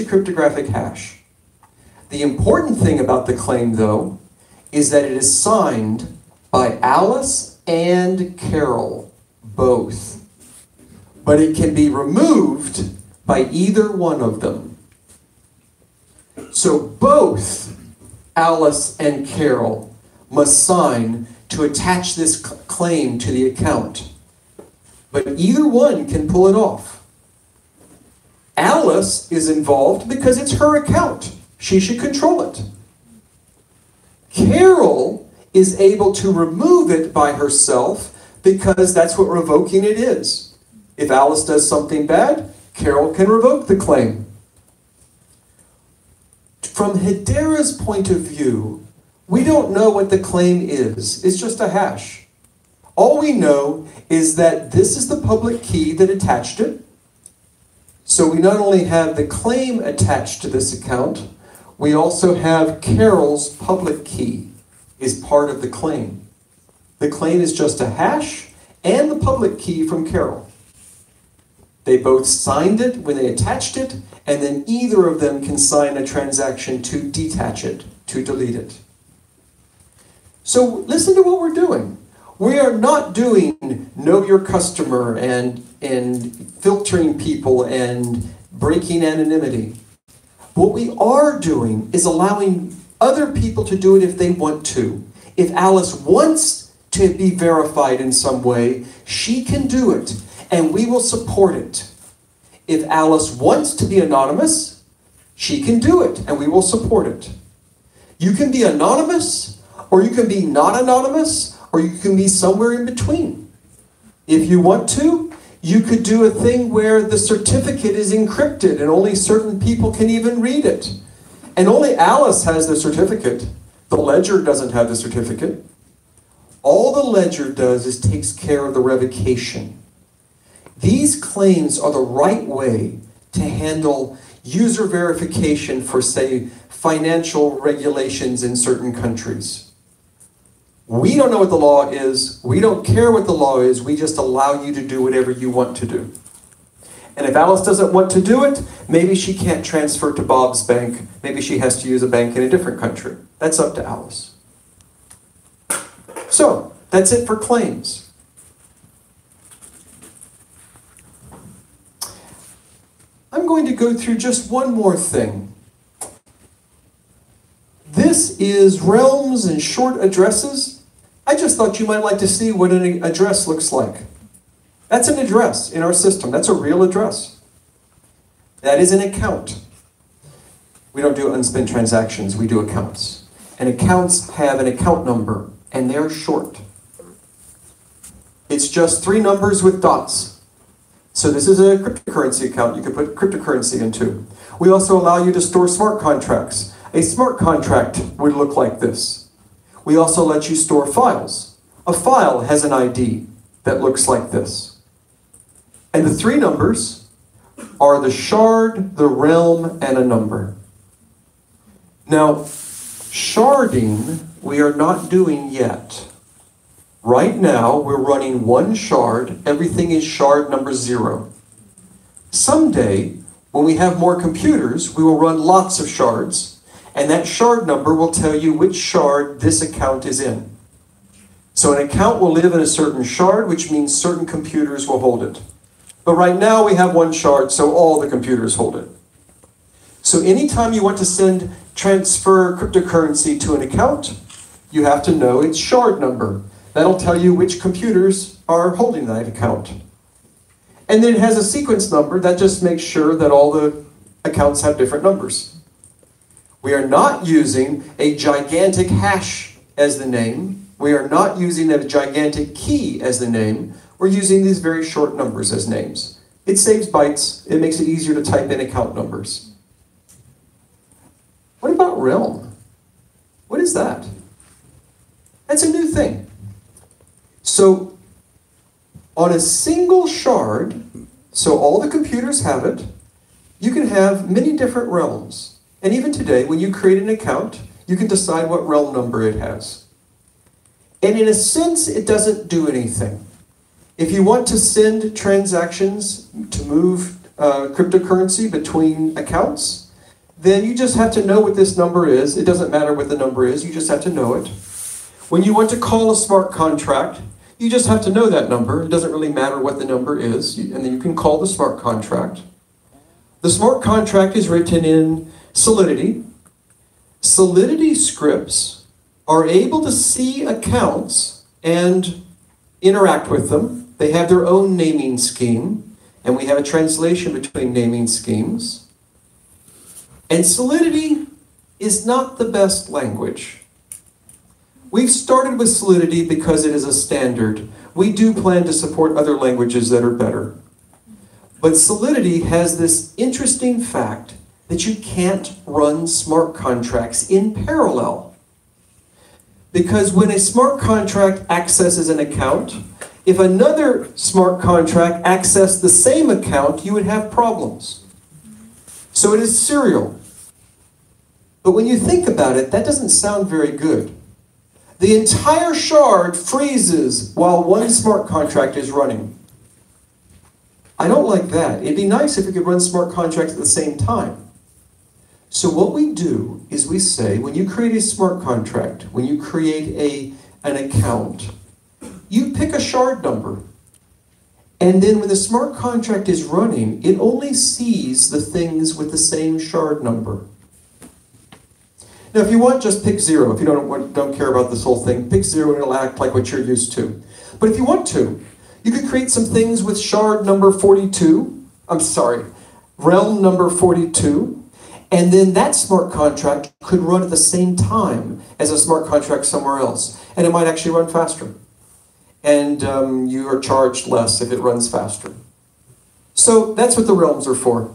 a cryptographic hash. The important thing about the claim, though, is that it is signed by Alice and Carol, both. But it can be removed by either one of them. So both Alice and Carol must sign to attach this claim to the account. But either one can pull it off. Alice is involved because it's her account. She should control it. Carol is able to remove it by herself because that's what revoking it is. If Alice does something bad, Carol can revoke the claim. From Hedera's point of view, we don't know what the claim is. It's just a hash. All we know is that this is the public key that attached it. So we not only have the claim attached to this account, we also have Carol's public key is part of the claim. The claim is just a hash and the public key from Carol. They both signed it when they attached it, and then either of them can sign a transaction to detach it, to delete it. So listen to what we're doing. We are not doing know your customer and filtering people and breaking anonymity. What we are doing is allowing other people to do it if they want to. If Alice wants to be verified in some way, she can do it, and we will support it. If Alice wants to be anonymous, she can do it, and we will support it. You can be anonymous, or you can be not anonymous, or you can be somewhere in between. If you want to, you could do a thing where the certificate is encrypted and only certain people can even read it. And only Alice has the certificate. The ledger doesn't have the certificate. All the ledger does is takes care of the revocation. These claims are the right way to handle user verification for, say, financial regulations in certain countries. We don't know what the law is. We don't care what the law is. We just allow you to do whatever you want to do. And if Alice doesn't want to do it, maybe she can't transfer to Bob's bank. Maybe she has to use a bank in a different country. That's up to Alice. So, that's it for claims. I'm going to go through just one more thing. This is realms and short addresses. I just thought you might like to see what an address looks like. That's an address in our system. That's a real address. That is an account. We don't do unspent transactions, we do accounts. And accounts have an account number, and they're short. It's just 3 numbers with dots. So this is a cryptocurrency account you can put cryptocurrency into. We also allow you to store smart contracts. A smart contract would look like this. We also let you store files. A file has an ID that looks like this. And the 3 numbers are the shard, the realm, and a number. Now, sharding we are not doing yet. Right now, we're running 1 shard. Everything is shard number 0. Someday, when we have more computers, we will run lots of shards. And that shard number will tell you which shard this account is in. So an account will live in a certain shard, which means certain computers will hold it. But right now we have 1 shard, so all the computers hold it. So anytime you want to transfer cryptocurrency to an account, you have to know its shard number. That'll tell you which computers are holding that account. And then it has a sequence number that just makes sure that all the accounts have different numbers. We are not using a gigantic hash as the name. We are not using a gigantic key as the name. We're using these very short numbers as names. It saves bytes. It makes it easier to type in account numbers. What about realm? What is that? That's a new thing. So on a single shard, so all the computers have it, you can have many different realms. And even today, when you create an account, you can decide what realm number it has. And in a sense, it doesn't do anything. If you want to send transactions to move cryptocurrency between accounts, then you just have to know what this number is. It doesn't matter what the number is, you just have to know it. When you want to call a smart contract, you just have to know that number. It doesn't really matter what the number is, and then you can call the smart contract. The smart contract is written in Solidity. Solidity scripts are able to see accounts and interact with them. They have their own naming scheme, and we have a translation between naming schemes. And Solidity is not the best language. We've started with Solidity because it is a standard. We do plan to support other languages that are better. But Solidity has this interesting fact that you can't run smart contracts in parallel. Because when a smart contract accesses an account, if another smart contract accessed the same account, you would have problems. So it is serial. But when you think about it, that doesn't sound very good. The entire shard freezes while one smart contract is running. I don't like that. It'd be nice if we could run smart contracts at the same time. So what we do is we say, when you create a smart contract, when you create an account, you pick a shard number. And then when the smart contract is running, it only sees the things with the same shard number. Now, if you want, just pick 0. If you don't care about this whole thing, pick 0 and it'll act like what you're used to. But if you want to, you could create some things with shard number 42. Realm number 42. And then that smart contract could run at the same time as a smart contract somewhere else. And it might actually run faster. And you are charged less if it runs faster. So that's what the realms are for.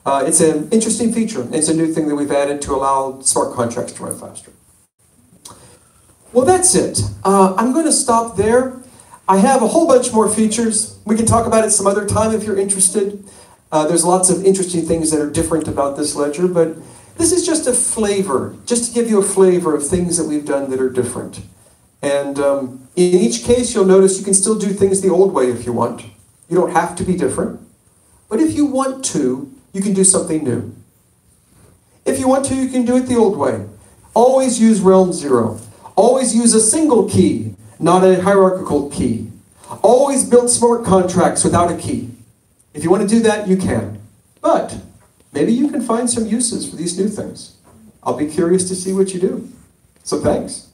It's an interesting feature. It's a new thing that we've added to allow smart contracts to run faster. Well, that's it. I'm going to stop there. I have a whole bunch more features. We can talk about it some other time if you're interested. There's lots of interesting things that are different about this ledger, but this is just a flavor, just to give you a flavor of things that we've done that are different. And in each case, you'll notice you can still do things the old way if you want. You don't have to be different. But if you want to, you can do something new. If you want to, you can do it the old way. Always use realm 0. Always use a single key, not a hierarchical key. Always build smart contracts without a key. If you want to do that, you can. But maybe you can find some uses for these new things. I'll be curious to see what you do. So thanks.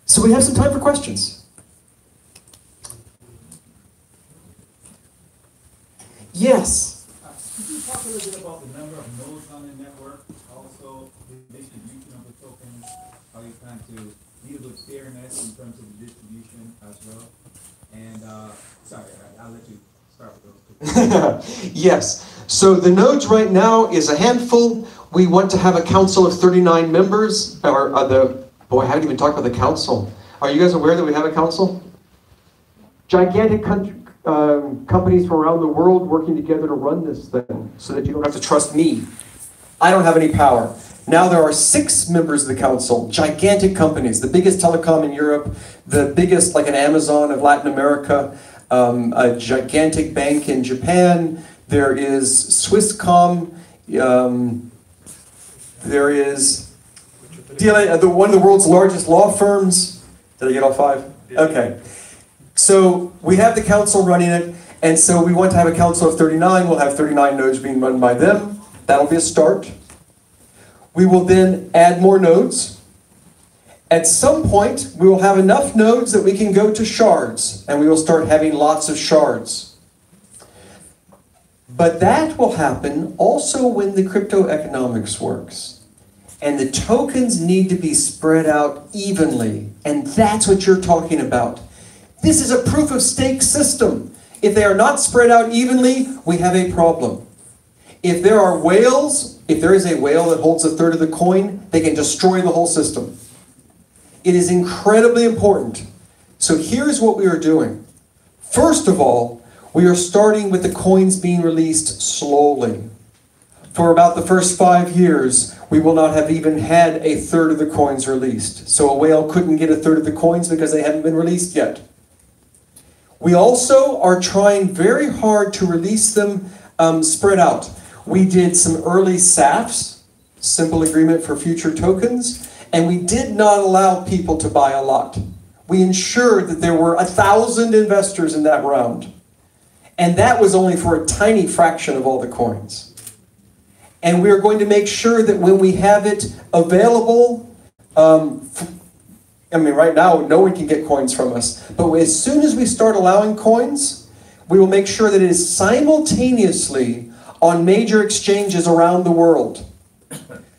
So we have some time for questions. Yes? Could you talk a little bit about the number of nodes on the network, also the distribution of the tokens, how you plan to deal with fairness in terms of the distribution as well? And, sorry, I'll let you start with those two. Yes. So the nodes right now is a handful. We want to have a council of 39 members. Boy, I haven't even talked about the council. Are you guys aware that we have a council? Gigantic companies from around the world working together to run this thing so that you don't have to trust me. I don't have any power. Now there are 6 members of the council, gigantic companies, the biggest telecom in Europe, the biggest like an Amazon of Latin America, a gigantic bank in Japan, there is Swisscom, there is one of the world's largest law firms. Did I get all 5? Okay. So we have the council running it, and so we want to have a council of 39. We'll have 39 nodes being run by them. That'll be a start. We will then add more nodes. At some point, we will have enough nodes that we can go to shards, and we will start having lots of shards. But that will happen also when the crypto economics works. And the tokens need to be spread out evenly, and that's what you're talking about. This is a proof of stake system. If they are not spread out evenly, we have a problem. If there are whales, if there is a whale that holds a third of the coin, they can destroy the whole system. It is incredibly important. So here's what we are doing. First of all, we are starting with the coins being released slowly. For about the first 5 years, we will not have even had a third of the coins released. So a whale couldn't get a third of the coins because they haven't been released yet. We also are trying very hard to release them spread out. We did some early SAFs, simple agreement for future tokens, and we did not allow people to buy a lot. We ensured that there were 1,000 investors in that round. And that was only for a tiny fraction of all the coins. And we are going to make sure that when we have it available, right now, no one can get coins from us. But as soon as we start allowing coins, we will make sure that it is simultaneously on major exchanges around the world,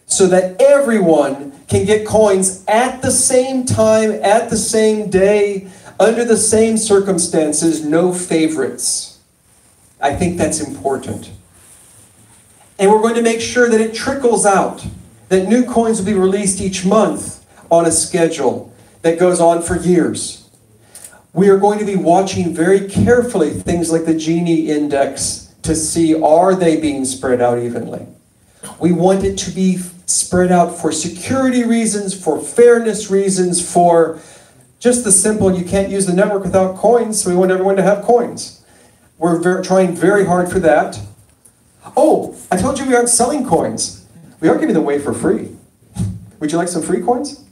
so that everyone can get coins at the same time, at the same day, under the same circumstances, no favorites. I think that's important. And we're going to make sure that it trickles out, that new coins will be released each month on a schedule that goes on for years. We are going to be watching very carefully things like the Gini index to see, are they being spread out evenly? We want it to be spread out for security reasons, for fairness reasons, for just the simple, you can't use the network without coins, so we want everyone to have coins. We're trying very hard for that. Oh, I told you we aren't selling coins. We are giving them away for free. Would you like some free coins?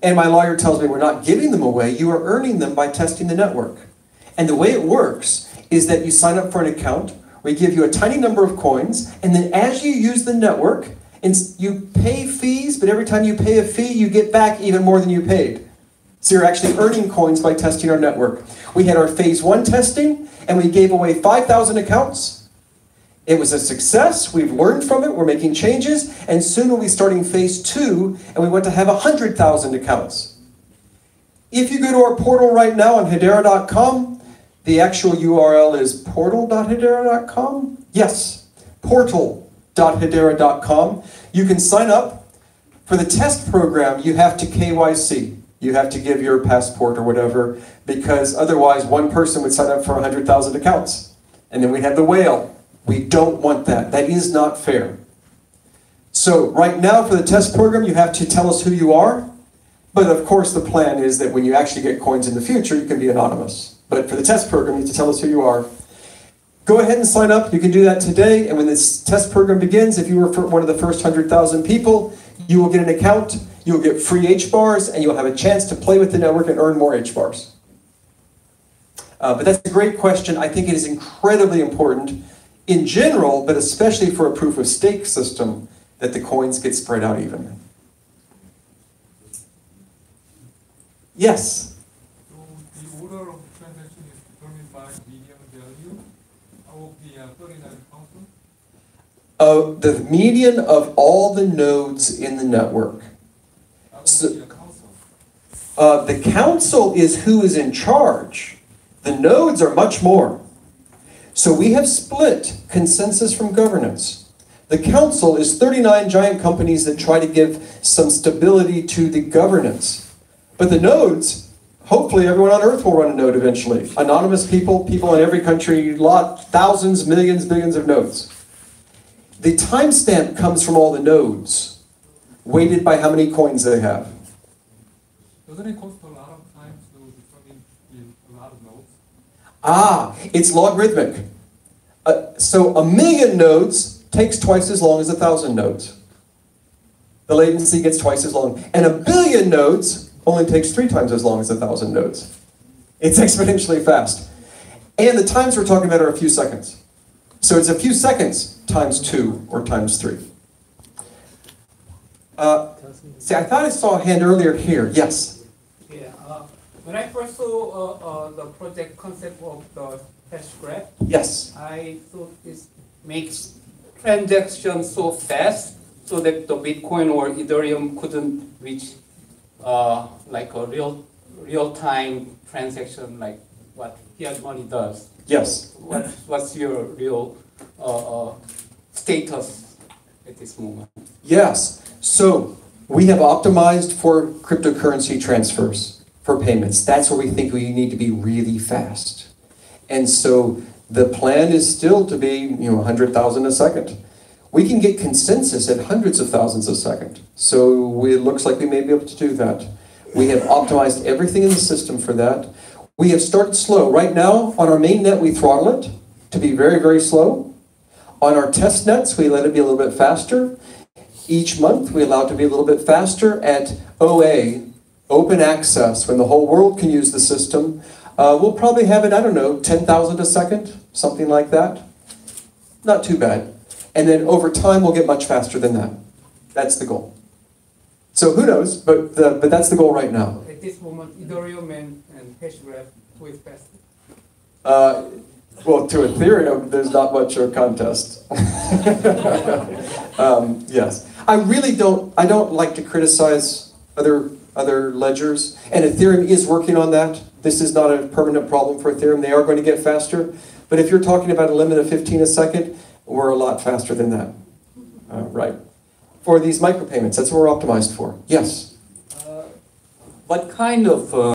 And my lawyer tells me we're not giving them away, you are earning them by testing the network. And the way it works is that you sign up for an account, we give you a tiny number of coins, and then as you use the network, you pay fees, but every time you pay a fee, you get back even more than you paid. So you're actually earning coins by testing our network. We had our phase 1 testing, and we gave away 5,000 accounts. It was a success, we've learned from it, we're making changes, and soon we'll be starting phase 2, and we want to have 100,000 accounts. If you go to our portal right now on Hedera.com, the actual URL is portal.hedera.com? Yes, portal.hedera.com. You can sign up. For the test program, you have to KYC. You have to give your passport or whatever, because otherwise one person would sign up for 100,000 accounts. And then we'd have the whale. We don't want that. That is not fair. So right now for the test program, you have to tell us who you are. But of course the plan is that when you actually get coins in the future, you can be anonymous. But for the test program, you have to tell us who you are. Go ahead and sign up. You can do that today. And when this test program begins, if you were one of the first 100,000 people, you will get an account, you will get free H-bars, and you'll have a chance to play with the network and earn more H-bars. But that's a great question. I think it is incredibly important in general, but especially for a proof of stake system, that the coins get spread out evenly. Yes? So the order of transaction is determined by median value of the 39 council? The median of all the nodes in the network. So, the council is who is in charge. The nodes are much more. So we have split consensus from governance. The council is 39 giant companies that try to give some stability to the governance. But the nodes, hopefully everyone on Earth will run a node eventually. Anonymous people, people in every country, thousands, millions, billions of nodes. The timestamp comes from all the nodes, weighted by how many coins they have. Doesn't it cost a lot of time to determine a lot of nodes? It's logarithmic. So 1,000,000 nodes takes twice as long as 1,000 nodes. The latency gets twice as long. And 1,000,000,000 nodes only takes 3 times as long as 1,000 nodes. It's exponentially fast. And the times we're talking about are a few seconds. So it's a few seconds times 2 or times 3. See, I thought I saw a hand earlier here. Yes? Yeah, when I first saw the project concept of the Hashgraph, Yes. I thought this makes transactions so fast so that the Bitcoin or Ethereum couldn't reach like a real-time transaction like what fiat money does. Yes. What's your real status at this moment? Yes. So we have optimized for cryptocurrency transfers, for payments. That's where we think we need to be really fast. And so the plan is still to be 100,000 a second. We can get consensus at hundreds of thousands a second. So it looks like we may be able to do that. We have optimized everything in the system for that. We have started slow. Right now, on our main net, we throttle it to be very, very slow. On our test nets, we let it be a little bit faster. Each month, we allow it to be a little bit faster. At OA, open access, when the whole world can use the system, we'll probably have it, I don't know, 10,000 a second, something like that. Not too bad. And then over time, we'll get much faster than that. That's the goal. So who knows, but that's the goal right now. At this moment, Ethereum and Hashgraph, who is faster? Well, to Ethereum, there's not much of a contest. Yes. I don't like to criticize other ledgers, and Ethereum is working on that. This is not a permanent problem for Ethereum. They are going to get faster, but if you're talking about a limit of 15 a second, we're a lot faster than that. Right. For these micropayments, that's what we're optimized for. Yes? What kind of